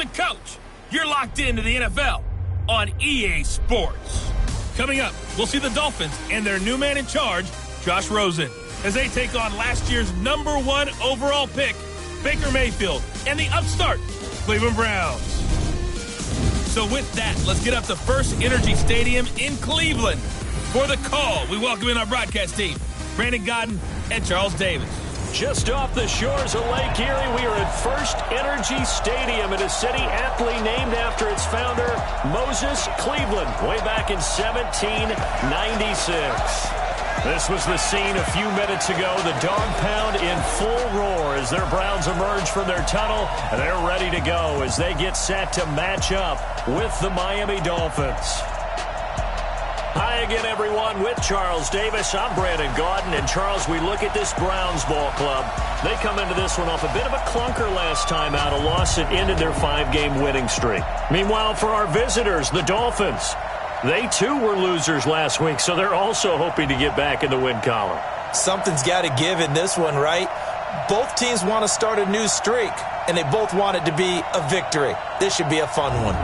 the coach. You're locked into the NFL on EA Sports. Coming up, we'll see the Dolphins and their new man in charge, Josh Rosen, as they take on last year's #1 overall pick, Baker Mayfield, and the upstart Cleveland Browns. So with that, let's get up to First Energy Stadium in Cleveland. For the call, we welcome in our broadcast team, Brandon Godden and Charles Davis. Just off the shores of Lake Erie, we are at First Energy Stadium in a city aptly named after its founder, Moses Cleveland, way back in 1796. This was the scene a few minutes ago. The dog pound in full roar as their Browns emerge from their tunnel. And they're ready to go as they get set to match up with the Miami Dolphins. Hi again, everyone, with Charles Davis. I'm Brandon Godden. And, Charles, we look at this Browns ball club. They come into this one off a bit of a clunker last time out, a loss that ended their 5-game winning streak. Meanwhile, for our visitors, the Dolphins, they, too, were losers last week, so they're also hoping to get back in the win column. Something's got to give in this one, right? Both teams want to start a new streak, and they both want it to be a victory. This should be a fun one.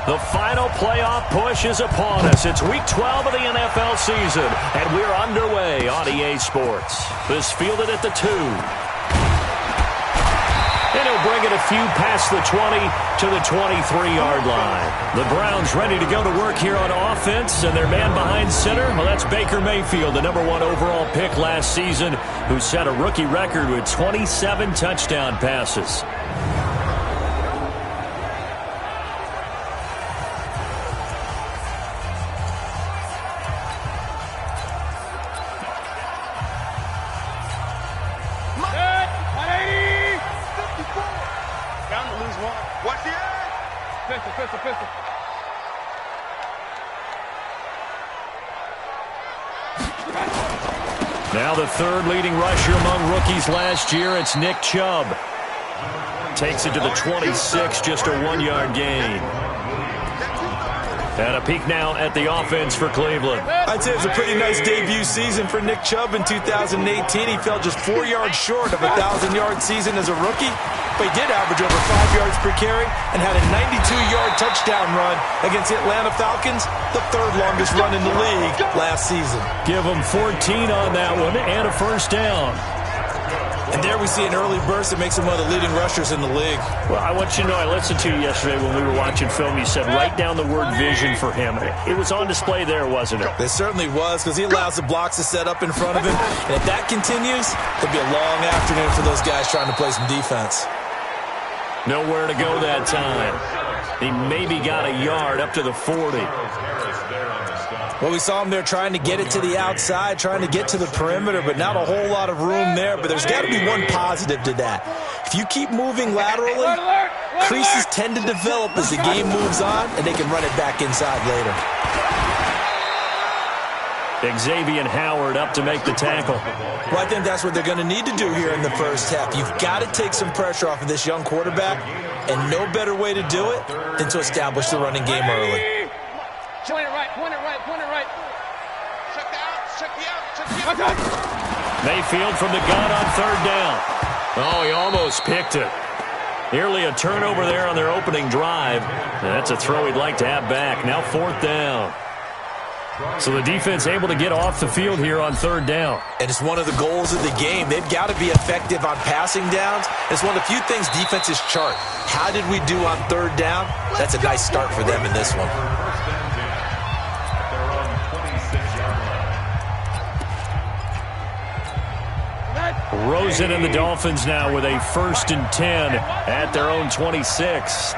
The final playoff push is upon us. It's Week 12 of the NFL season, and we're underway on EA Sports. This fielded at the 2. And he'll bring it a few past the 20 to the 23-yard line. The Browns ready to go to work here on offense, and their man behind center, well, that's Baker Mayfield, the #1 overall pick last season, who set a rookie record with 27 touchdown passes. Now the third leading rusher among rookies last year, it's Nick Chubb. Takes it to the 26, just a 1-yard gain. And a peek now at the offense for Cleveland. I'd say it was a pretty nice debut season for Nick Chubb in 2018. He fell just 4 yards short of a 1,000-yard season as a rookie, but he did average over 5 yards per carry and had a 92-yard touchdown run against the Atlanta Falcons, the third longest run in the league last season. Give him 14 on that one and a first down. And there we see an early burst that makes him one of the leading rushers in the league. Well, I want you to know, I listened to you yesterday when we were watching film. You said write down the word vision for him. It was on display there, wasn't it? It certainly was, because he allows the blocks to set up in front of him. And if that continues, it'll be a long afternoon for those guys trying to play some defense. Nowhere to go that time. He maybe got a yard up to the 40. Well, we saw him there trying to get it to the outside, trying to get to the perimeter, but not a whole lot of room there. But there's got to be one positive to that. If you keep moving laterally, creases tend to develop as the game moves on, and they can run it back inside later. Xavier Howard up to make the tackle. Well, I think that's what they're going to need to do here in the first half. You've got to take some pressure off of this young quarterback, and no better way to do it than to establish the running game early. Point it right, point it right, point it right. Check the out. Mayfield from the gun on third down. Oh, he almost picked it. Nearly a turnover there on their opening drive. And that's a throw he'd like to have back. Now fourth down. So the defense able to get off the field here on third down. And it's one of the goals of the game. They've got to be effective on passing downs. It's one of the few things defenses chart. How did we do on third down? That's a nice start for them in this one. Rosen and the Dolphins now with a 1st and 10 at their own 26.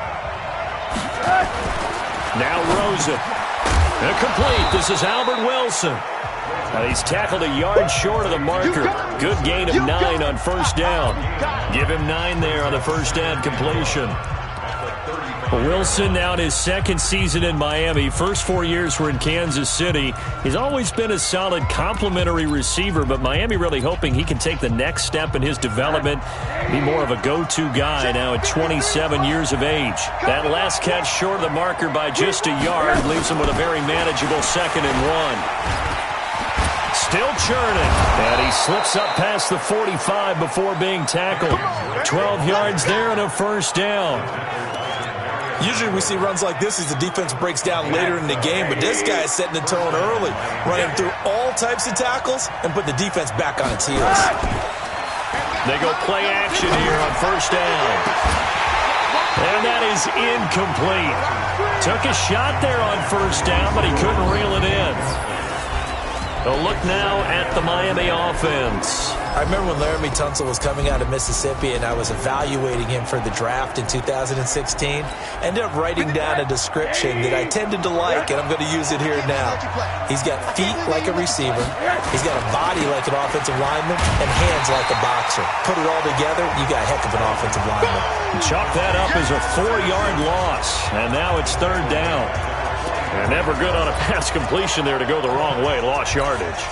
Now Rosen. Complete. This is Albert Wilson. Now he's tackled a yard short of the marker. Good gain of 9 on first down. Give him 9 there on the first down completion. Wilson now in his second season in Miami. First 4 years were in Kansas City. He's always been a solid complementary receiver, but Miami really hoping he can take the next step in his development, be more of a go-to guy now at 27 years of age. That last catch short of the marker by just a yard leaves him with a very manageable 2nd and 1. Still churning, and he slips up past the 45 before being tackled. 12 yards there and a first down. Usually we see runs like this as the defense breaks down later in the game, but this guy is setting the tone early, running through all types of tackles and put the defense back on its heels. They go play action here on first down. And that is incomplete. Took a shot there on first down, but he couldn't reel it in. A look now at the Miami offense. I remember when Laramie Tunsil was coming out of Mississippi and I was evaluating him for the draft in 2016. Ended up writing down a description that I tended to like, and I'm going to use it here now. He's got feet like a receiver. He's got a body like an offensive lineman and hands like a boxer. Put it all together, you got a heck of an offensive lineman. Chalk that up as a 4-yard loss, and now it's 3rd down. And never good on a pass completion there to go the wrong way. Lost yardage.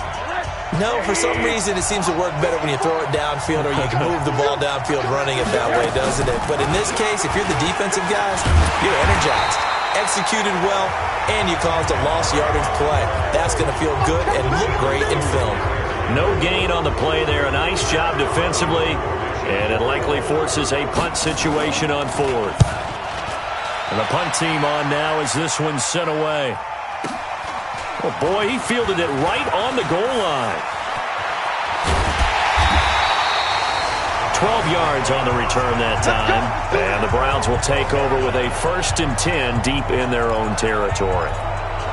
No, for some reason it seems to work better when you throw it downfield or you can move the ball downfield running it that way, doesn't it? But in this case, if you're the defensive guys, you're energized, executed well, and you caused a lost yardage play. That's going to feel good and look great in film. No gain on the play there. A nice job defensively, and it likely forces a punt situation on 4th. And the punt team on now as this one's sent away. Oh, boy, he fielded it right on the goal line. 12 yards on the return that time. And the Browns will take over with a 1st and 10 deep in their own territory.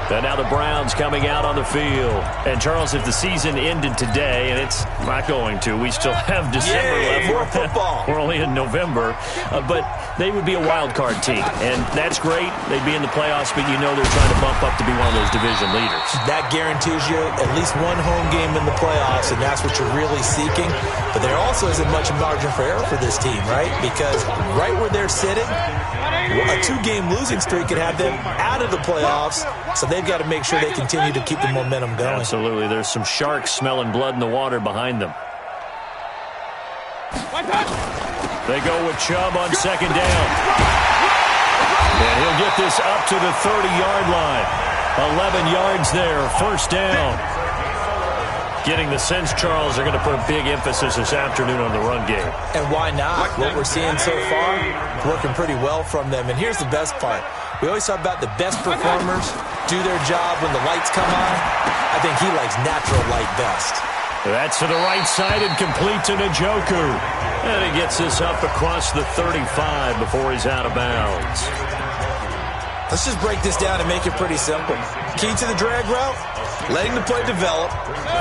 And now the Browns coming out on the field. And, Charles, if the season ended today, and it's not going to, we still have December left. More football. We're only in November. But they would be a wild card team. And that's great. They'd be in the playoffs, but you know they're trying to bump up to be one of those division leaders. That guarantees you at least one home game in the playoffs, and that's what you're really seeking. But there also isn't much margin for error for this team, right? Because right where they're sitting, a 2-game losing streak could have them out of the playoffs, so they've got to make sure they continue to keep the momentum going. Absolutely. There's some sharks smelling blood in the water behind them. They go with Chubb on 2nd down. And he'll get this up to the 30-yard line. 11 yards there, 1st down. Getting the sense, Charles, they're going to put a big emphasis this afternoon on the run game. And why not? What we're seeing so far, working pretty well from them. And here's the best part. We always talk about the best performers do their job when the lights come on. I think he likes natural light best. That's to the right side and complete to Njoku. And he gets this up across the 35 before he's out of bounds. Let's just break this down and make it pretty simple. Key to the drag route, letting the play develop,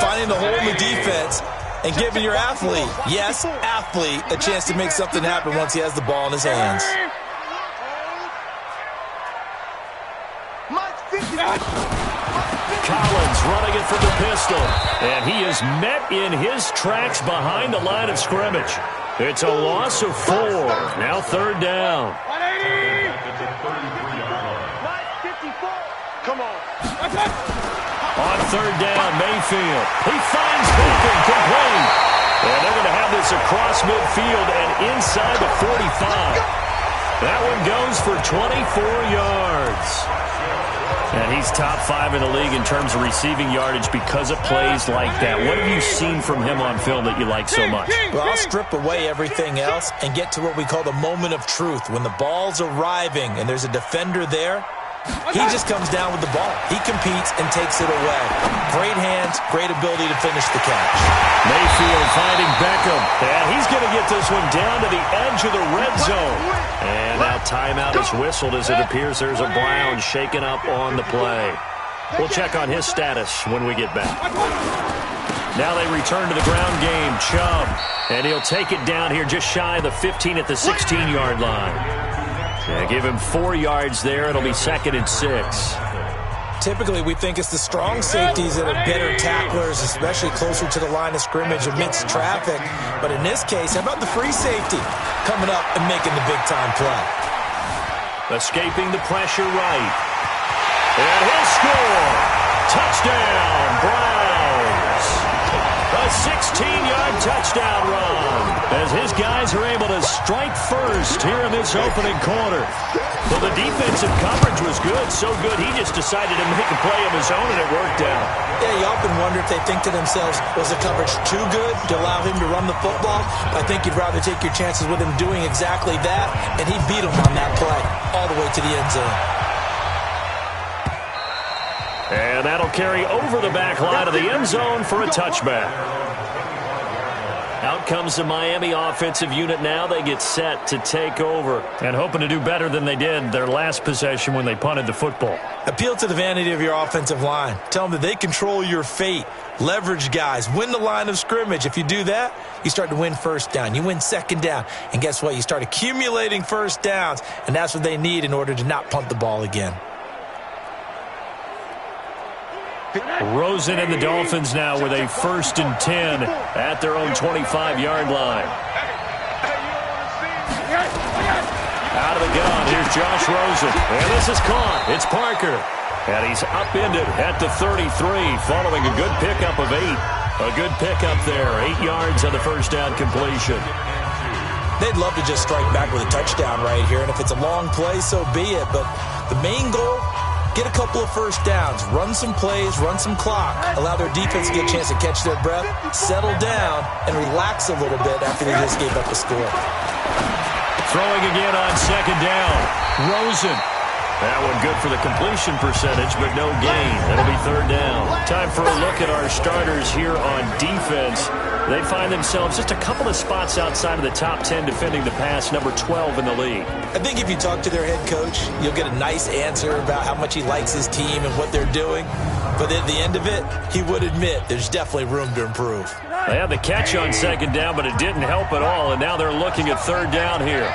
finding the hole in the defense, and giving your athlete, yes, athlete, a chance to make something happen once he has the ball in his hands. Collins running it from the pistol, and he is met in his tracks behind the line of scrimmage. It's a loss of 4. Now 3rd down. Come on. On 3rd down, Mayfield. He finds Bacon, complete. And they're going to have this across midfield and inside the 45. That one goes for 24 yards. And he's top 5 in the league in terms of receiving yardage because of plays like that. What have you seen from him on film that you like so much? Well, I'll strip away everything else and get to what we call the moment of truth. When the ball's arriving and there's a defender there, he just comes down with the ball. He competes and takes it away. Great hands, great ability to finish the catch. Mayfield finding Beckham. And he's going to get this one down to the edge of the red zone. And now timeout is whistled as it appears there's a Brown shaken up on the play. We'll check on his status when we get back. Now they return to the ground game. Chubb. And he'll take it down here just shy of the 15 at the 16-yard line. Yeah, give him 4 yards there. It'll be 2nd and 6. Typically, we think it's the strong safeties that are better tacklers, especially closer to the line of scrimmage amidst traffic. But in this case, how about the free safety coming up and making the big-time play? escaping the pressure right. And he'll score. Touchdown, Browns. A 16-yard touchdown run as his guys are able to strike first here in this opening quarter. Well, the defensive coverage was good, so good he just decided to make a play of his own, and it worked out. Yeah, you often wonder if they think to themselves, was the coverage too good to allow him to run the football? I think you'd rather take your chances with him doing exactly that, and he beat him on that play all the way to the end zone. And that'll carry over the back line of the end zone for a touchback. Out comes the Miami offensive unit now. They get set to take over and hoping to do better than they did their last possession when they punted the football. Appeal to the vanity of your offensive line. Tell them that they control your fate. Leverage guys. Win the line of scrimmage. If you do that, you start to win first down. You win second down. And guess what? You start accumulating first downs. And that's what they need in order to not punt the ball again. Rosen and the Dolphins now with a 1st and 10 at their own 25-yard line. Out of the gun, here's Josh Rosen. And this is caught. It's Parker. And he's upended at the 33 following a good pickup of 8. A good pickup there. 8 yards on the first down completion. They'd love to just strike back with a touchdown right here. And if it's a long play, so be it. But the main goal, get a couple of first downs, run some plays, run some clock, allow their defense to get a chance to catch their breath, settle down, and relax a little bit after they just gave up a score. Throwing again on second down. Rosen. That one good for the completion percentage, but no gain. It'll be 3rd down. Time for a look at our starters here on defense. They find themselves just a couple of spots outside of the top 10 defending the pass, number 12 in the league. I think if you talk to their head coach, you'll get a nice answer about how much he likes his team and what they're doing. But at the end of it, he would admit there's definitely room to improve. They had the catch on second down, but it didn't help at all, and now they're looking at 3rd down here.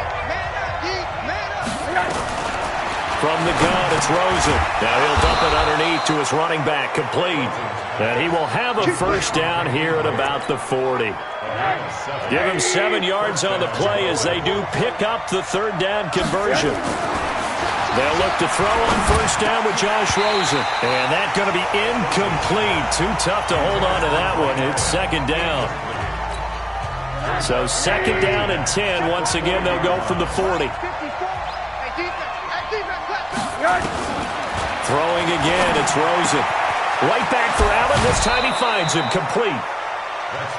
From the gun, it's Rosen. Now he'll dump it underneath to his running back, complete. And he will have a first down here at about the 40. Give him 7 yards on the play as they do pick up the 3rd down conversion. They'll look to throw on first down with Josh Rosen. And that's going to be incomplete. Too tough to hold on to that one. It's 2nd down. So 2nd down and 10. Once again, they'll go from the 40. Throwing again, it's Rosen. Right back for Allen. This time he finds him complete.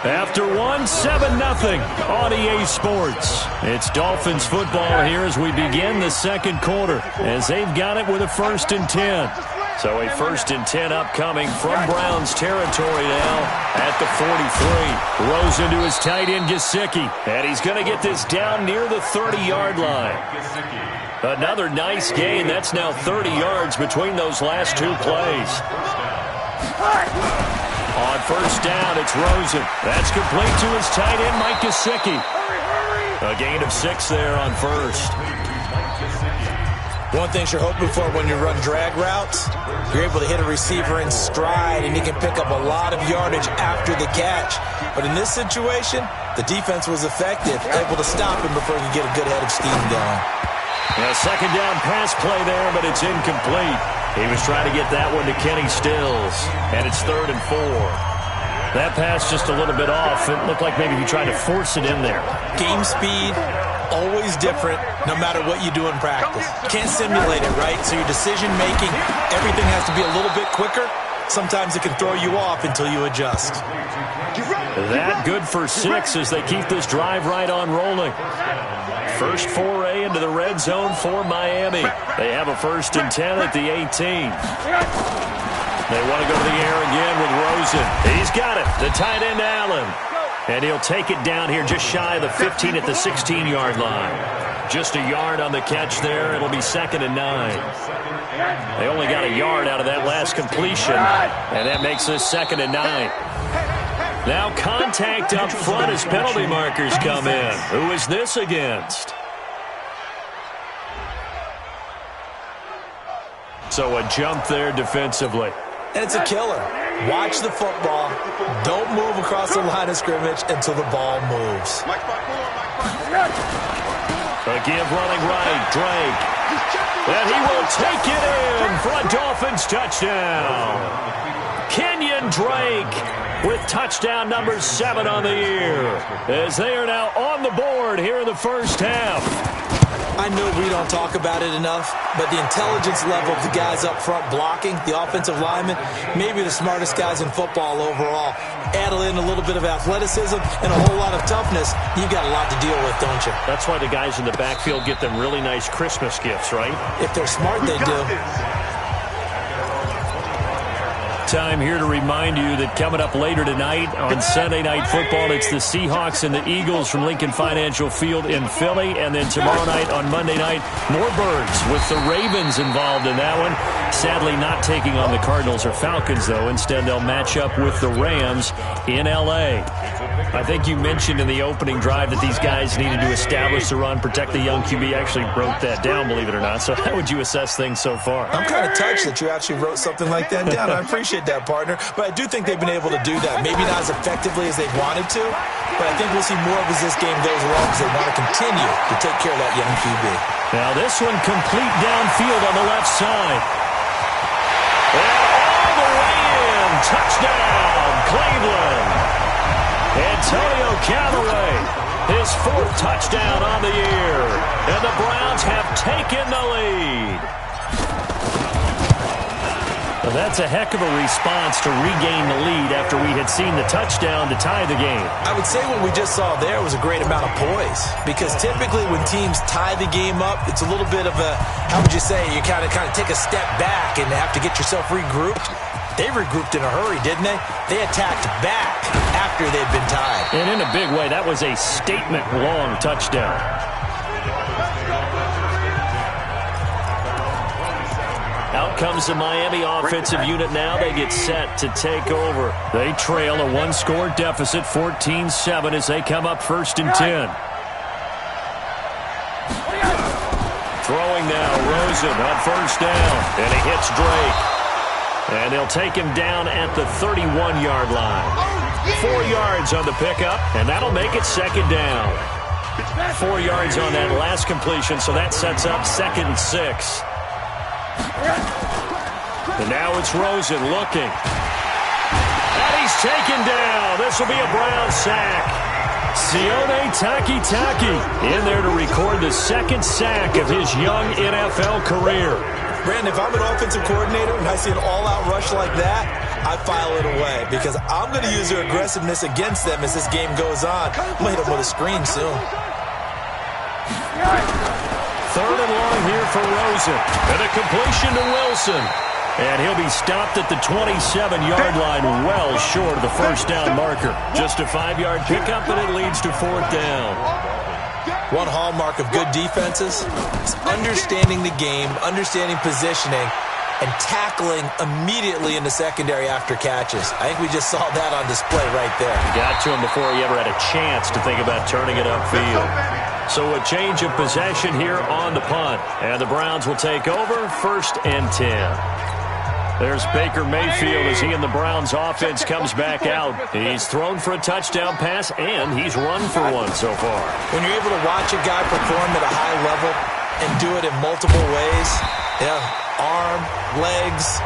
After 7-0 on EA Sports. It's Dolphins football here as we begin the second quarter, as they've got it with a 1st and 10. So a 1st and 10 upcoming from Browns territory now at the 43. Rosen to his tight end, Gesicki. And he's going to get this down near the 30-yard line. Another nice gain. That's now 30 yards between those last 2 plays. On first down, it's Rosen. That's complete to his tight end, Mike Gesicki. A gain of 6 there on first. One thing you're hoping for when you run drag routes, you're able to hit a receiver in stride, and he can pick up a lot of yardage after the catch. But in this situation, the defense was effective, able to stop him before he could get a good head of steam going. A 2nd down pass play there, but it's incomplete. He was trying to get that one to Kenny Stills, and it's 3rd and 4. That pass just a little bit off. It looked like maybe he tried to force it in there. Game speed, always different, no matter what you do in practice. Can't simulate it, right? So your decision-making, everything has to be a little bit quicker. Sometimes it can throw you off until you adjust. That good for 6 as they keep this drive right on rolling. First foray into the red zone for Miami. They have a 1st and 10 at the 18. They want to go to the air again with Rosen. He's got it. The tight end, Allen. And he'll take it down here just shy of the 15 at the 16-yard line. Just a yard on the catch there. It'll be 2nd and 9. They only got a yard out of that last completion, and that makes this 2nd and 9. Now contact up front as penalty markers come in. Who is this against? So a jump there defensively. And it's a killer. Watch the football. Don't move across the line of scrimmage until the ball moves. A give running right, Drake. And he will take it in for a Dolphins touchdown. Kenyon Drake with touchdown number 7 on the year, as they are now on the board here in the first half. I know we don't talk about it enough, but the intelligence level of the guys up front blocking, the offensive linemen, maybe the smartest guys in football overall. Add in a little bit of athleticism and a whole lot of toughness, you've got a lot to deal with, don't you? That's why the guys in the backfield get them really nice Christmas gifts, right? If they're smart, they do. Time here to remind you that coming up later tonight on Sunday Night Football, it's the Seahawks and the Eagles from Lincoln Financial Field in Philly. And then tomorrow night on Monday night, more Birds with the Ravens involved in that one. Sadly not taking on the Cardinals or Falcons, though. Instead, they'll match up with the Rams in L.A. I think you mentioned in the opening drive that these guys needed to establish the run, protect the young QB. Actually wrote that down, believe it or not. So how would you assess things so far? I'm kind of touched that you actually wrote something like that down. I appreciate that, partner. But I do think they've been able to do that. Maybe not as effectively as they wanted to, but I think we'll see more of as this game goes along because they want to continue to take care of that young QB. Now this one complete downfield on the left side. And all the way in. Touchdown, Cleveland. Antonio Callaway, his 4th touchdown on the year. And the Browns have taken the lead. Well, that's a heck of a response to regain the lead after we had seen the touchdown to tie the game. I would say what we just saw there was a great amount of poise, because typically when teams tie the game up, it's a little bit of a, how would you say, you kind of take a step back and have to get yourself regrouped. They regrouped in a hurry, didn't they? They attacked back after they'd been tied. And in a big way, that was a statement-long touchdown. Out comes the Miami offensive unit now. They get set to take over. They trail a 1-score deficit, 14-7, as they come up 1st and 10. Throwing now, Rosen on 1st down. And he hits Drake. And they'll take him down at the 31-yard line. 4 yards on the pickup, and that'll make it 2nd down. 4 yards on that last completion, so that sets up 2nd and 6. And now it's Rosen looking. And he's taken down. This will be a Brown sack. Sione Takitaki in there to record the 2nd sack of his young NFL career. Brandon, if I'm an offensive coordinator and I see an all-out rush like that, I file it away, because I'm going to use their aggressiveness against them as this game goes on. I'm going to hit them with a screen soon. 3rd and long here for Rosen. And a completion to Wilson. And he'll be stopped at the 27-yard line, well short of the 1st down marker. Just a 5-yard pickup, and it leads to 4th down. One hallmark of good defenses is understanding the game, understanding positioning, and tackling immediately in the secondary after catches. I think we just saw that on display right there. Got to him before he ever had a chance to think about turning it upfield. So a change of possession here on the punt. And the Browns will take over 1st and 10. There's Baker Mayfield as he and the Browns offense comes back out. He's thrown for a touchdown pass, and he's run for one so far. When you're able to watch a guy perform at a high level and do it in multiple ways, arm, legs,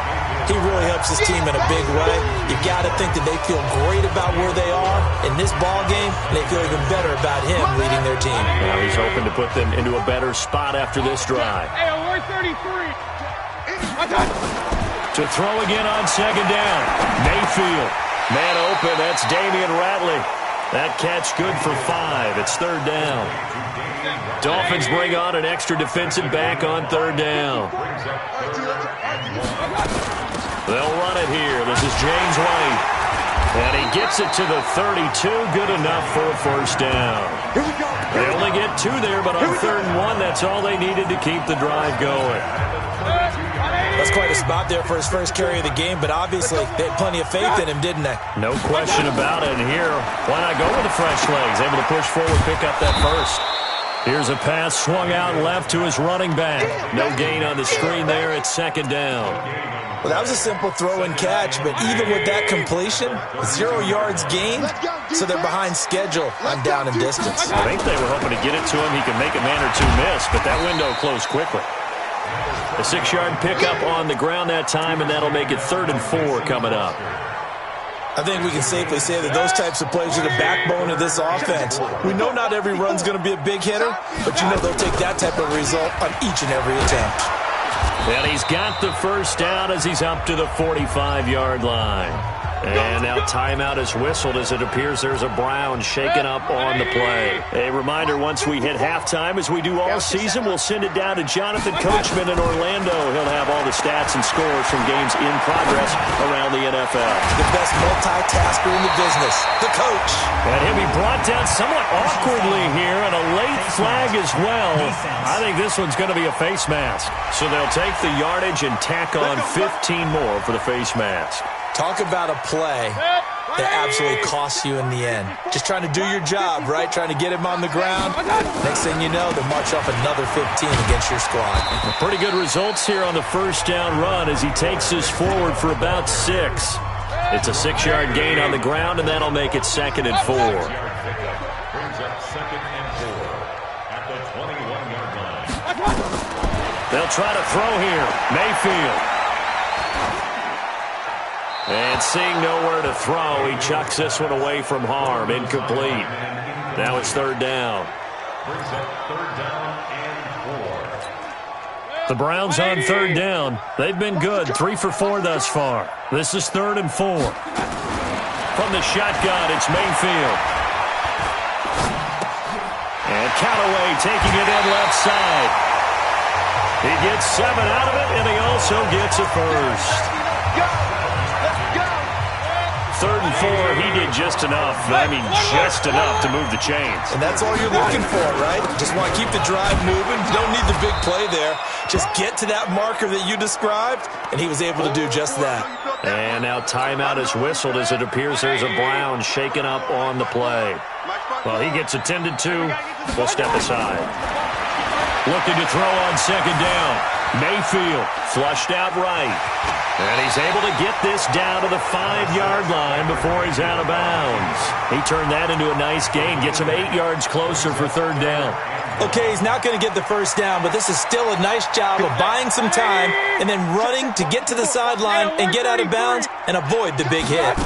he really helps his team in a big way. You've got to think that they feel great about where they are in this ball game, and they feel even better about him leading their team. Now he's hoping to put them into a better spot after this drive. Hey, we're 33. To throw again on 2nd down. Mayfield. Man open. That's Damian Ratley. That catch good for 5. It's 3rd down. Dolphins bring on an extra defensive back on 3rd down. They'll run it here. This is James White. And he gets it to the 32. Good enough for a 1st down. They only get 2 there, but on 3rd and 1, that's all they needed to keep the drive going. That's quite a spot there for his first carry of the game, but obviously they had plenty of faith in him, didn't they? No question about it. And here, why not go with the fresh legs? Able to push forward, pick up that 1st. Here's a pass swung out left to his running back. No gain on the screen there. It's second down. Well, that was a simple throw and catch, but even with that completion, 0 yards gained, so they're behind schedule on down and distance. I think they were hoping to get it to him. He could make a man or two miss, but that window closed quickly. A 6-yard pickup on the ground that time, and that'll make it 3rd and 4 coming up. I think we can safely say that those types of plays are the backbone of this offense. We know not every run's going to be a big hitter, but you know they'll take that type of result on each and every attempt. And he's got the first down as he's up to the 45-yard line. And now timeout is whistled as it appears there's a Brown shaken up on the play. A reminder, once we hit halftime, as we do all season, we'll send it down to Jonathan Coachman in Orlando. He'll have all the stats and scores from games in progress around the NFL. The best multitasker in the business, the coach. And he'll be brought down somewhat awkwardly here, and a late flag as well. I think this one's going to be a face mask. So they'll take the yardage and tack on 15 more for the face mask. Talk about a play that absolutely costs you in the end. Just trying to do your job, right? Trying to get him on the ground. Next thing you know, they'll march off another 15 against your squad. Pretty good results here on the first down run as he takes this forward for about 6. It's a 6-yard gain on the ground, and that'll make it 2nd and 4. They'll try to throw here. Mayfield. And seeing nowhere to throw, he chucks this one away from harm. Incomplete. Now it's 3rd down. The Browns on 3rd down. They've been good. 3 for 4 thus far. This is 3rd and 4. From the shotgun, it's Mayfield. And Callaway taking it in left side. He gets 7 out of it, and he also gets a first. 3rd and 4, he did just enough. I mean, just enough to move the chains. And that's all you're looking for, right? Just want to keep the drive moving. You don't need the big play there. Just get to that marker that you described, and he was able to do just that. And now timeout is whistled as it appears there's a Brown shaken up on the play. Well, he gets attended to. We'll step aside. Looking to throw on 2nd down. Mayfield flushed out right. And he's able to get this down to the 5-yard line before he's out of bounds. He turned that into a nice gain, gets him 8 yards closer for 3rd down. Okay, he's not going to get the first down, but this is still a nice job of buying some time and then running to get to the sideline and get out of bounds and avoid the big hit.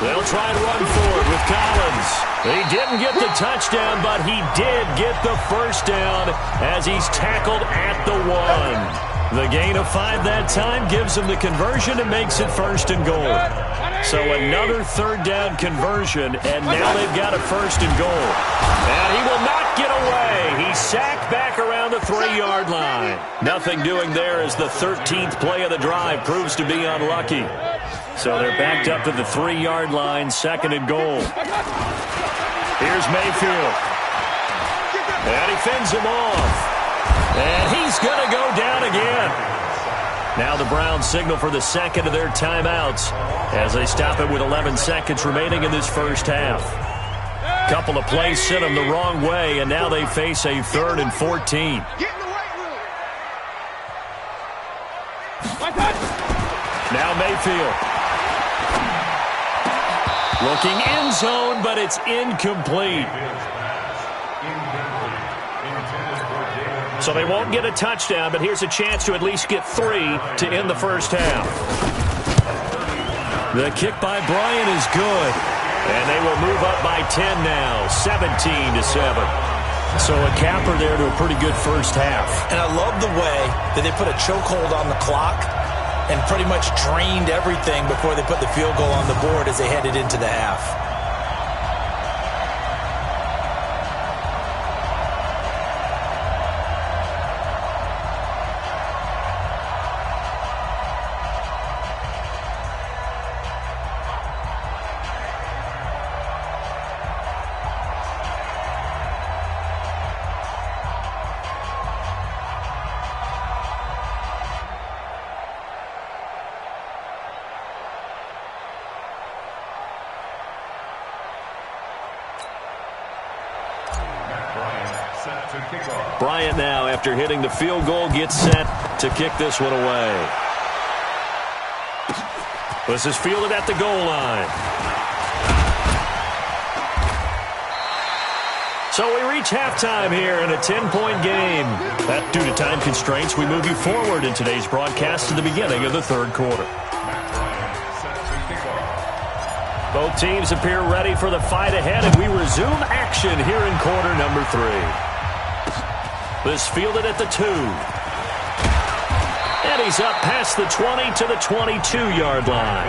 They'll try and run forward with Collins. He didn't get the touchdown, but he did get the first down as he's tackled at the 1. The gain of 5 that time gives him the conversion and makes it 1st and goal. So another 3rd down conversion, and now they've got a 1st and goal. And he will not get away. He's sacked back around the 3-yard line. Nothing doing there as the 13th play of the drive proves to be unlucky. So they're backed up to the 3-yard line, 2nd and goal. Here's Mayfield. And he fends him off. And he's going to go down again. Now the Browns signal for the 2nd of their timeouts as they stop it with 11 seconds remaining in this first half. Couple of plays sent them the wrong way, and now they face a 3rd and 14. Now Mayfield. Looking end zone, but it's incomplete. So they won't get a touchdown, but here's a chance to at least get 3 to end the first half. The kick by Bryant is good. And they will move up by 10 now, 17-7. So a capper there to a pretty good first half. And I love the way that they put a chokehold on the clock and pretty much drained everything before they put the field goal on the board as they headed into the half. Bryant now, after hitting the field goal, gets set to kick this one away. This is fielded at the goal line. So we reach halftime here in a 10-point game. That, due to time constraints, we move you forward in today's broadcast to the beginning of the third quarter. Both teams appear ready for the fight ahead, and we resume action here in quarter number 3. This fielded at the 2. And he's up past the 20 to the 22-yard line.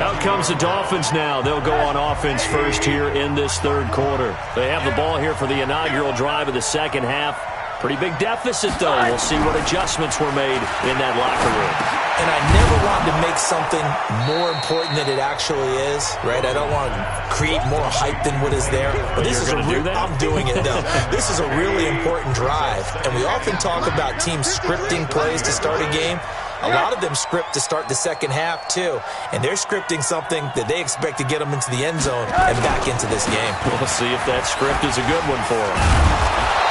Out comes the Dolphins now. They'll go on offense first here in this third quarter. They have the ball here for the inaugural drive of the second half. Pretty big deficit, though. We'll see what adjustments were made in that locker room. And I never want to make something more important than it actually is, right? I don't want to create more hype than what is there. But this is I'm doing it, though. This is a really important drive. And we often talk about teams scripting plays to start a game. A lot of them script to start the second half, too. And they're scripting something that they expect to get them into the end zone and back into this game. We'll see if that script is a good one for him.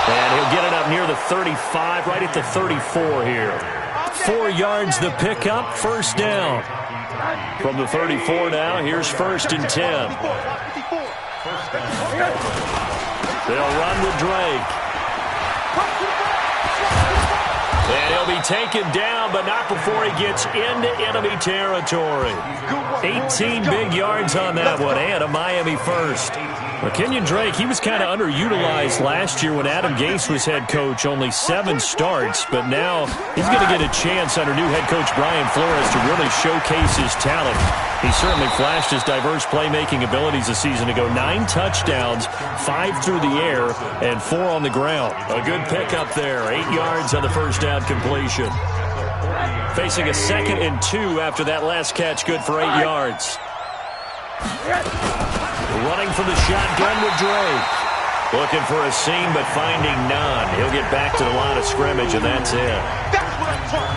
And he'll get it up near the 35, right at the 34 here. 4 yards the pickup, first down. From the 34 now, here's first and 10. They'll run with Drake. And he'll be taken down, but not before he gets into enemy territory. 18 big yards on that one, and a Miami first. Well, Kenyon Drake, he was kind of underutilized last year when Adam Gase was head coach. Only 7 starts, but now he's going to get a chance under new head coach Brian Flores to really showcase his talent. He certainly flashed his diverse playmaking abilities a season ago. 9 touchdowns, 5 through the air, and 4 on the ground. A good pickup there. 8 yards on the first down completion. Facing a 2nd and 2 after that last catch, good for 8 yards. Running from the shotgun with Drake. Looking for a seam, but finding none. He'll get back to the line of scrimmage, and that's it.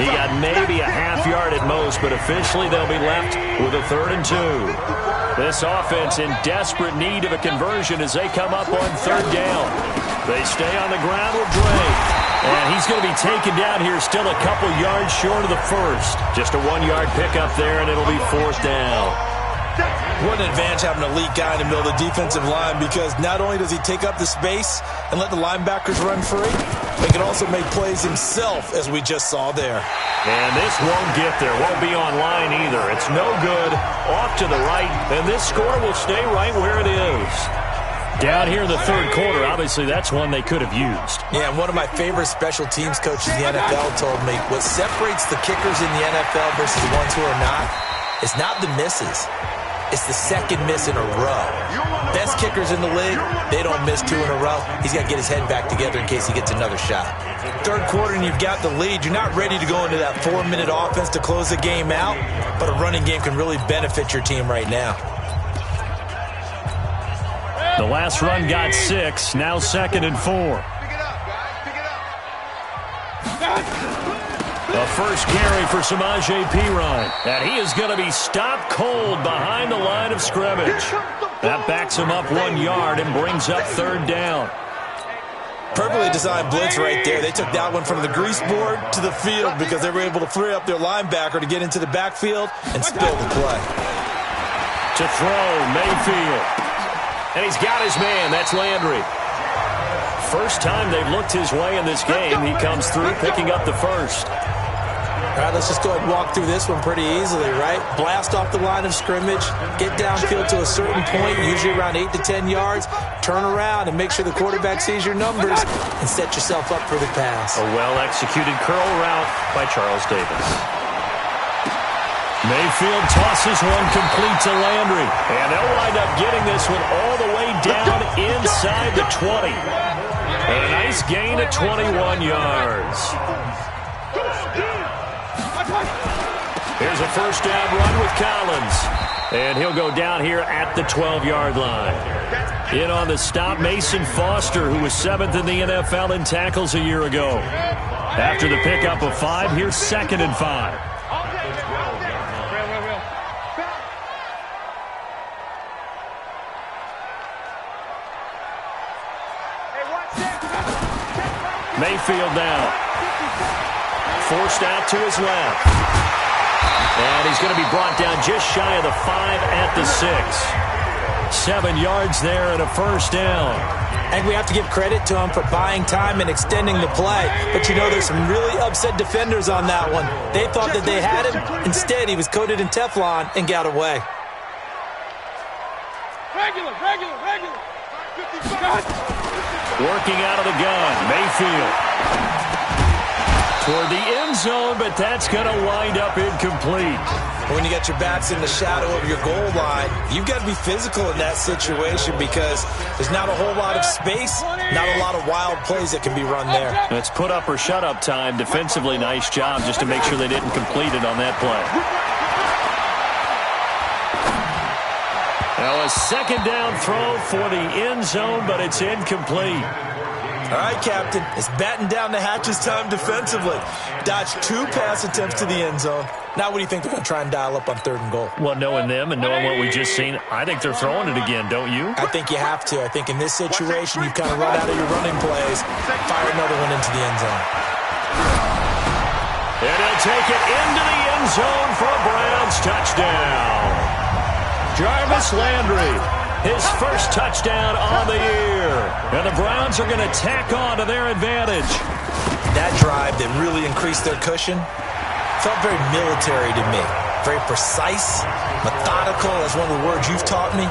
He got maybe a half yard at most, but officially they'll be left with a 3rd and 2. This offense in desperate need of a conversion as they come up on 3rd down. They stay on the ground with Drake. And he's going to be taken down here, still a couple yards short of the first. Just a 1-yard pickup there, and it'll be 4th down. What an advantage having an elite guy in the middle of the defensive line, because not only does he take up the space and let the linebackers run free, but he can also make plays himself, as we just saw there. And this won't get there. Won't be on line either. It's no good. Off to the right, and this score will stay right where it is. Down here in the third quarter, obviously that's one they could have used. Yeah, and one of my favorite special teams coaches in the NFL told me what separates the kickers in the NFL versus the ones who are not is not the misses. It's the second miss in a row. Best kickers in the league, they don't miss 2 in a row. He's got to get his head back together in case he gets another shot. Third quarter and you've got the lead. You're not ready to go into that 4-minute offense to close the game out, but a running game can really benefit your team right now. The last run got 6, now 2nd and 4. The first carry for Samaje Perine. And he is going to be stopped cold behind the line of scrimmage. That backs him up 1 yard and brings up 3rd down. Perfectly designed blitz right there. They took that one from the grease board to the field because they were able to free up their linebacker to get into the backfield and spill the play. To throw, Mayfield. And he's got his man. That's Landry. First time they've looked his way in this game. He comes through picking up the first. All right, let's just go ahead and walk through this one pretty easily, right? Blast off the line of scrimmage, get downfield to a certain point, usually around 8 to 10 yards, turn around and make sure the quarterback sees your numbers and set yourself up for the pass. A well-executed curl route by Charles Davis. Mayfield tosses one complete to Landry. And they'll wind up getting this one all the way down inside the 20. And a nice gain of 21 yards. Here's a first down run with Collins. And he'll go down here at the 12-yard line. In on the stop, Mason Foster, who was 7th in the NFL in tackles a year ago. After the pickup of 5, here's 2nd and 5. Mayfield now. Forced out to his left. And he's going to be brought down just shy of the 5 at the 6. 7 yards there and a first down. And we have to give credit to him for buying time and extending the play. But you know, there's some really upset defenders on that one. They thought that they had him. Instead, he was coated in Teflon and got away. Regular. Working out of the gun, Mayfield. Toward the end zone, but that's going to wind up incomplete. When you got your backs in the shadow of your goal line, you've got to be physical in that situation because there's not a whole lot of space, not a lot of wild plays that can be run there. It's put up or shut up time. Defensively, nice job just to make sure they didn't complete it on that play. Now a second down throw for the end zone, but it's incomplete. All right, Captain, it's batten down the hatches time defensively. Dodged 2 pass attempts to the end zone. Now what do you think they're going to try and dial up on 3rd and goal? Well, knowing them and knowing what we just seen, I think they're throwing it again, don't you? I think you have to. I think in this situation, you've kind of run out of your running plays. Fire another one into the end zone. And he'll take it into the end zone for a Browns touchdown. Jarvis Landry, his first touchdown on the year. And the Browns are going to tack on to their advantage. That drive that really increased their cushion felt very military to me. Very precise, methodical. That's one of the words you've taught me.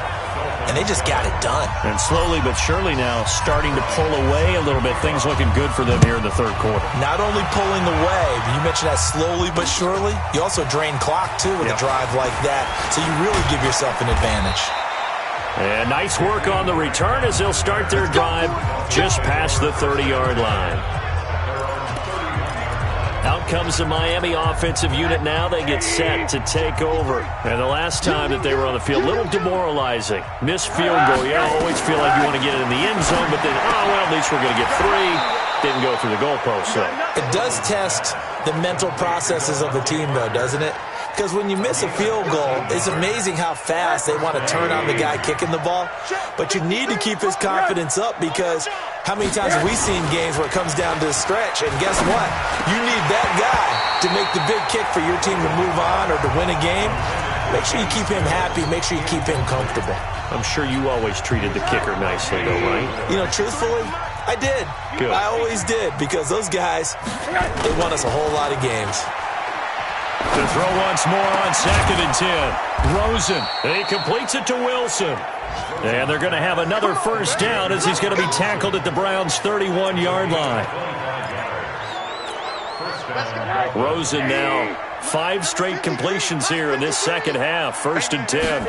And they just got it done. And slowly but surely now starting to pull away a little bit. Things looking good for them here in the 3rd quarter. Not only pulling away, but you mentioned that slowly but surely. You also drain clock, too, with a drive like that. So you really give yourself an advantage. And nice work on the return as they'll start their drive just past the 30-yard line. Out comes the Miami offensive unit now. They get set to take over. And the last time that they were on the field, a little demoralizing. Missed field goal. You always feel like you want to get it in the end zone, but then, at least we're going to get 3. Didn't go through the goalpost, so. It does test the mental processes of the team, though, doesn't it? Because when you miss a field goal, it's amazing how fast they want to turn on the guy kicking the ball. But you need to keep his confidence up because how many times have we seen games where it comes down to a stretch? And guess what? You need that guy to make the big kick for your team to move on or to win a game. Make sure you keep him happy. Make sure you keep him comfortable. I'm sure you always treated the kicker nicely, though, right? You know, truthfully, I did. Good. I always did because those guys, they won us a whole lot of games. To throw once more on 2nd and 10. Rosen. He completes it to Wilson. And they're going to have another first down as he's going to be tackled at the Browns' 31-yard line. Rosen now 5 straight completions here in this second half. 1st and 10.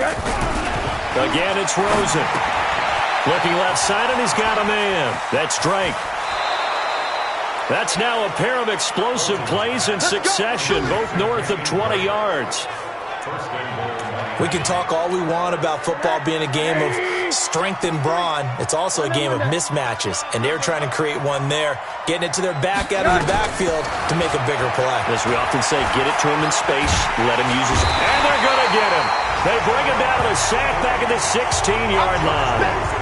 Again, it's Rosen. Looking left side, and he's got a man. That's Drake. That's now a pair of explosive plays in succession, both north of 20 yards. We can talk all we want about football being a game of strength and brawn. It's also a game of mismatches, and they're trying to create one there, getting it to their back out of the backfield to make a bigger play. As we often say, get it to him in space, let him use his... And they're going to get him. They bring him down to the sack back at the 16-yard line.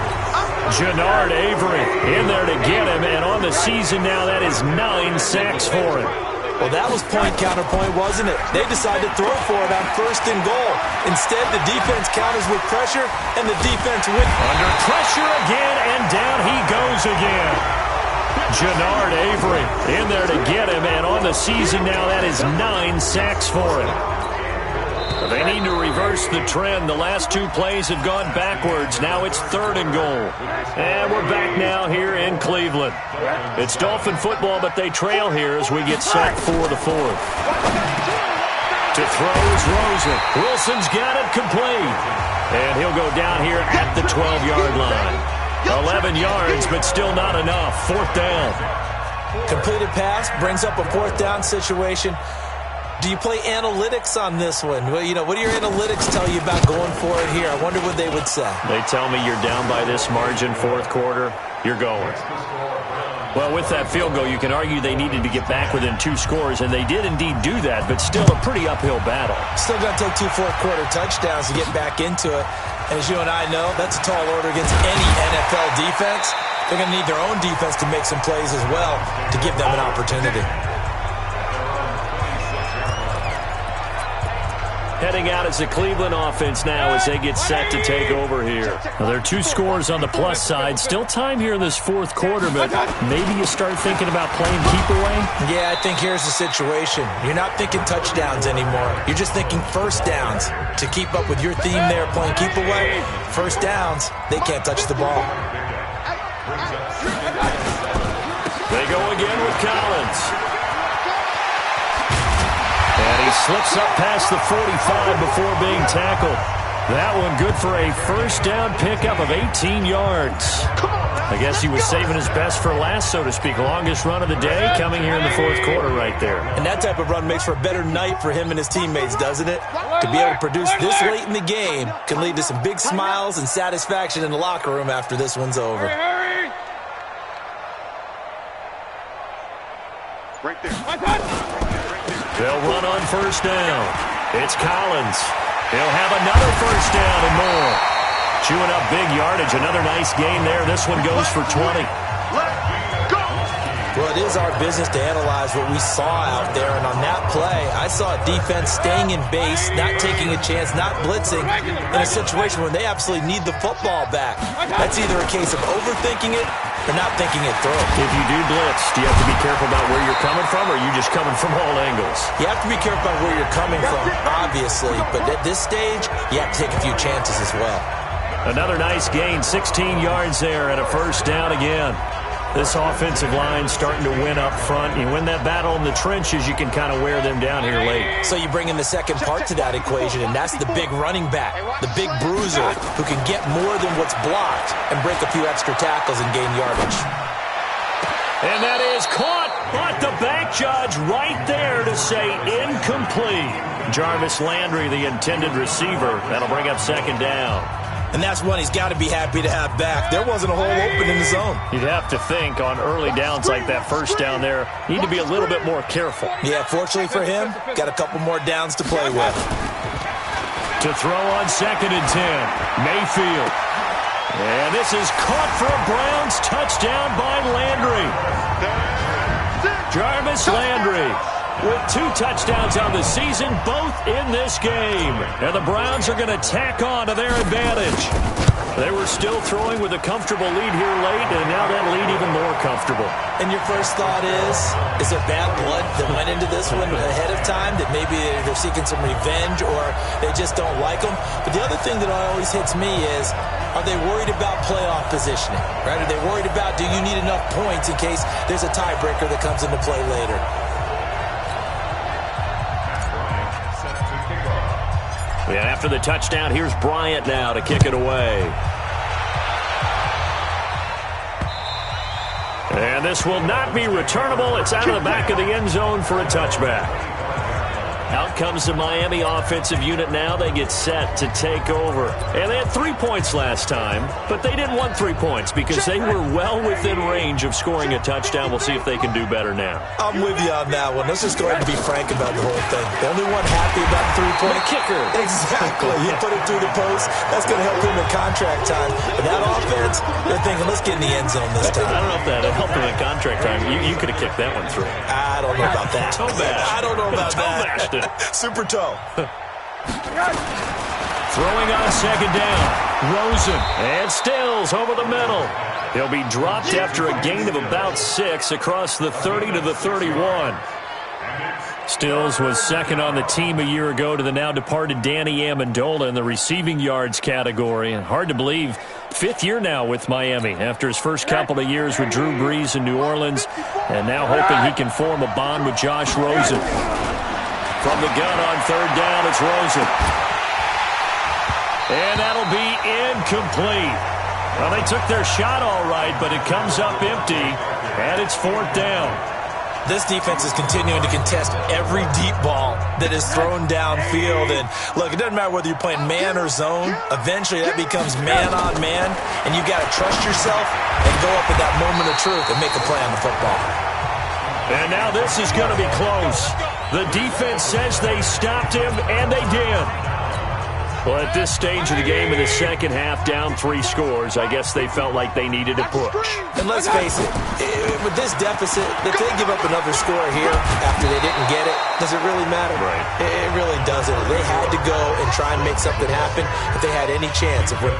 Jannard Avery in there to get him, and on the season now, that is 9 sacks for him. Well, that was point counterpoint, wasn't it? They decided to throw for it on 1st and goal. Instead, the defense counters with pressure, and the defense went under pressure again, and down he goes again. Jannard Avery in there to get him, and on the season now, that is 9 sacks for him. They need to reverse the trend. The last 2 plays have gone backwards. Now it's 3rd and goal. And we're back now here in Cleveland. It's Dolphin football, but they trail here as we get set for the 4th. To throw is Rosen. Wilson's got it complete. And he'll go down here at the 12-yard line. 11 yards, but still not enough. 4th down. Completed pass brings up a 4th down situation. Do you play analytics on this one? Well, you know, what do your analytics tell you about going for it here? I wonder what they would say. They tell me you're down by this margin, 4th quarter, you're going. Well, with that field goal, you can argue they needed to get back within 2 scores, and they did indeed do that, but still a pretty uphill battle. Still got to take 2 fourth-quarter touchdowns to get back into it. And as you and I know, that's a tall order against any NFL defense. they're going to need their own defense to make some plays as well to give them an opportunity. Heading out as the Cleveland offense now as they get set to take over here. Well, there are 2 scores on the plus side. Still time here in this fourth quarter, but maybe you start thinking about playing keep away? Yeah, I think here's the situation. You're not thinking touchdowns anymore. You're just thinking first downs. To keep up with your theme there, playing keep away, first downs, they can't touch the ball. They go again with Collins. And he slips up past the 45 before being tackled. That one good for a first down pickup of 18 yards. I guess he was saving his best for last, so to speak. Longest run of the day coming here in the fourth quarter right there. And that type of run makes for a better night for him and his teammates, doesn't it? To be able to produce this late in the game can lead to some big smiles and satisfaction in the locker room after this one's over. Right there. They'll run on first down. It's Collins. He'll have another first down and more. Chewing up big yardage. Another nice gain there. This one goes for 20. Well, it is our business to analyze what we saw out there, and on that play, I saw a defense staying in base, not taking a chance, not blitzing, in a situation where they absolutely need the football back. That's either a case of overthinking it or not thinking it through. If you do blitz, do you have to be careful about where you're coming from, or are you just coming from all angles? You have to be careful about where you're coming from, obviously, but at this stage, you have to take a few chances as well. Another nice gain, 16 yards there, and a first down again. This offensive line starting to win up front. You win that battle in the trenches, you can kind of wear them down here late. So you bring in the second part to that equation, and that's the big running back, the big bruiser, who can get more than what's blocked and break a few extra tackles and gain yardage. And that is caught, but the back judge right there to say incomplete. Jarvis Landry, the intended receiver. That'll bring up second down. And that's one he's got to be happy to have back. There wasn't a hole open in the zone. You'd have to think on early downs like that first down there, need to be a little bit more careful. Yeah, fortunately for him, got a couple more downs to play with. To throw on 2nd and 10, Mayfield. And this is caught for a Browns touchdown by Landry. Jarvis Landry with 2 touchdowns on the season, both in this game. And the Browns are going to tack on to their advantage. They were still throwing with a comfortable lead here late, and now that lead even more comfortable. And your first thought is there bad blood that went into this one ahead of time, that maybe they're seeking some revenge or they just don't like them? But the other thing that always hits me is, are they worried about playoff positioning? Right? Are they worried about, do you need enough points in case there's a tiebreaker that comes into play later? Yeah, after the touchdown, here's Bryant now to kick it away. And this will not be returnable. It's out of the back of the end zone for a touchback. Out comes the Miami offensive unit now. They get set to take over. And they had 3 points last time, but they didn't want 3 points because they were well within range of scoring a touchdown. We'll see if they can do better now. I'm with you on that one. Let's just go ahead and be frank about the whole thing. The only one happy about the 3-point kicker. Exactly. He put it through the post. That's going to help him in contract time. But that offense, they're thinking, let's get in the end zone this time. I don't know if that helped him in contract time. You could have kicked that one through. I don't know about that. Toe bash. I don't know about that. Super toe. Throwing on 2nd down. Rosen and Stills over the middle. He'll be dropped after a gain of about 6 across the 30 to the 31. Stills was second on the team a year ago to the now departed Danny Amendola in the receiving yards category. And hard to believe, 5th year now with Miami after his first couple of years with Drew Brees in New Orleans, and now hoping he can form a bond with Josh Rosen. From the gun on 3rd down, it's Rosen. And that'll be incomplete. Well, they took their shot all right, but it comes up empty, and it's 4th down. This defense is continuing to contest every deep ball that is thrown downfield. And look, it doesn't matter whether you're playing man or zone. Eventually, that becomes man on man, and you got to trust yourself and go up at that moment of truth and make a play on the football. And now this is going to be close. The defense says they stopped him, and they did. Well, at this stage of the game in the second half, down 3 scores, I guess they felt like they needed a push. And let's face it, with this deficit, if they give up another score here after they didn't get it, does it really matter? Right. It really doesn't. They had to go and try and make something happen if they had any chance of winning.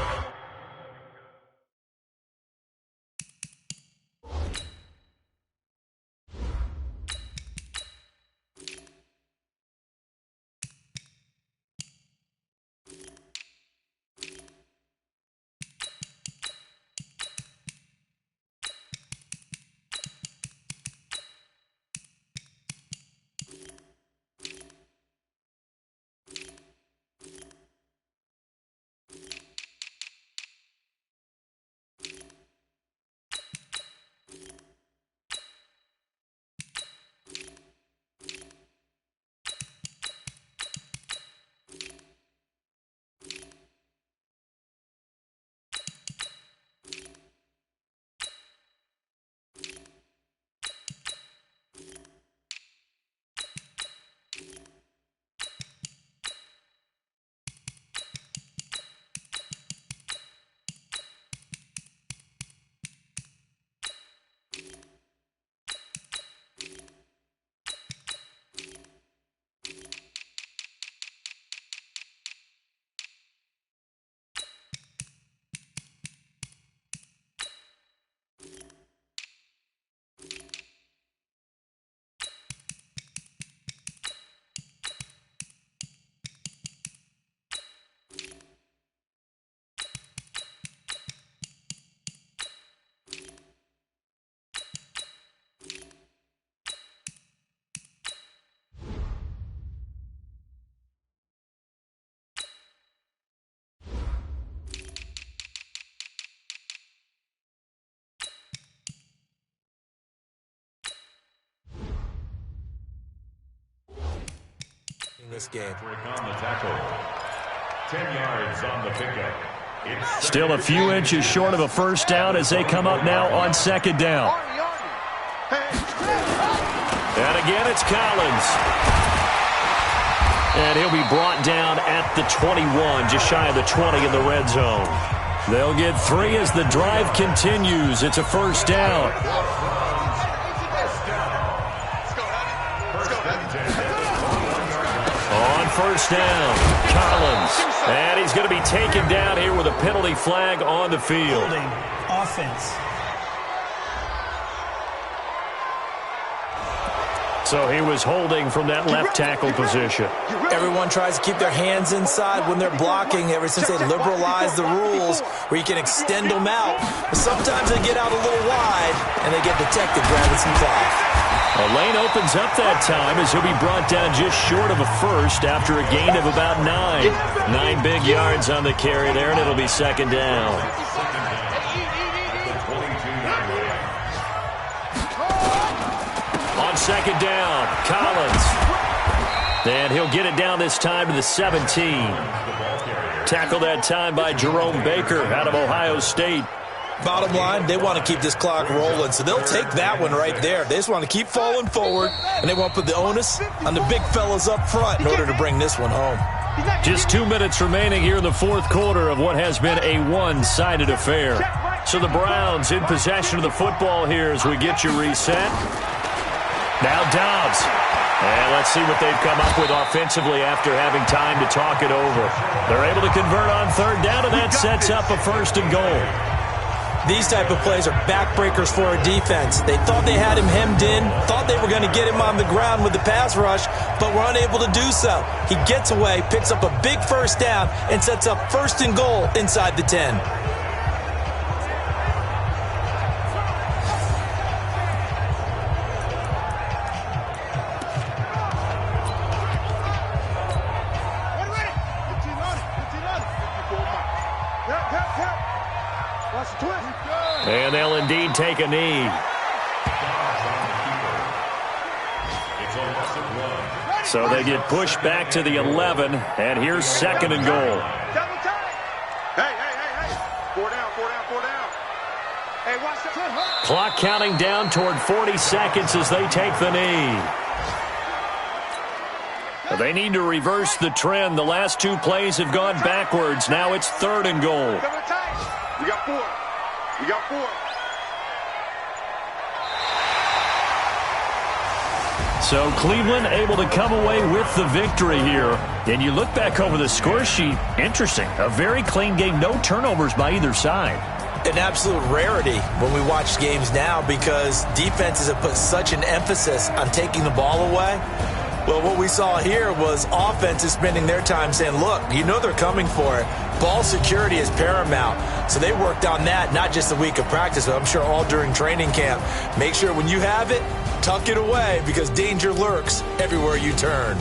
This game. On the tackle. 10 yards on the pickup. Still a few inches short of a first down as they come up now on second down. And again, it's Collins. And he'll be brought down at the 21, just shy of the 20 in the red zone. They'll get 3 as the drive continues. It's a first down. First down, Collins. And he's going to be taken down here with a penalty flag on the field. Holding offense. So he was holding from that left tackle position. Everyone tries to keep their hands inside when they're blocking ever since they liberalized the rules where you can extend them out. But sometimes they get out a little wide and they get detected grabbing some cloth. A lane opens up that time as he'll be brought down just short of a first after a gain of about 9. 9 big yards on the carry there, and it'll be second down. On second down, Collins. And he'll get it down this time to the 17. Tackled that time by Jerome Baker out of Ohio State. Bottom line, they want to keep this clock rolling, so they'll take that one right there. They just want to keep falling forward, and they want to put the onus on the big fellas up front in order to bring this one home. Just 2 minutes remaining here in the fourth quarter of what has been a one-sided affair. So the Browns in possession of the football here as we get you reset. Now Dobbs. And let's see what they've come up with offensively after having time to talk it over. They're able to convert on third down, and that sets up a first and goal. These type of plays are backbreakers for a defense. They thought they had him hemmed in, thought they were going to get him on the ground with the pass rush, but were unable to do so. He gets away, picks up a big first down, and sets up first and goal inside the 10. And they'll indeed take a knee. So they get pushed back to the 11, and here's second and goal. Clock counting down toward 40 seconds as they take the knee. They need to reverse the trend. The last two plays have gone backwards. Now it's 3rd and goal. We got 4. We got 4. So Cleveland able to come away with the victory here. And you look back over the score sheet, interesting. A very clean game, no turnovers by either side. An absolute rarity when we watch games now because defenses have put such an emphasis on taking the ball away. Well, what we saw here was offenses spending their time saying, look, you know they're coming for it. Ball security is paramount. So they worked on that, not just a week of practice, but I'm sure all during training camp. Make sure when you have it, tuck it away because danger lurks everywhere you turn.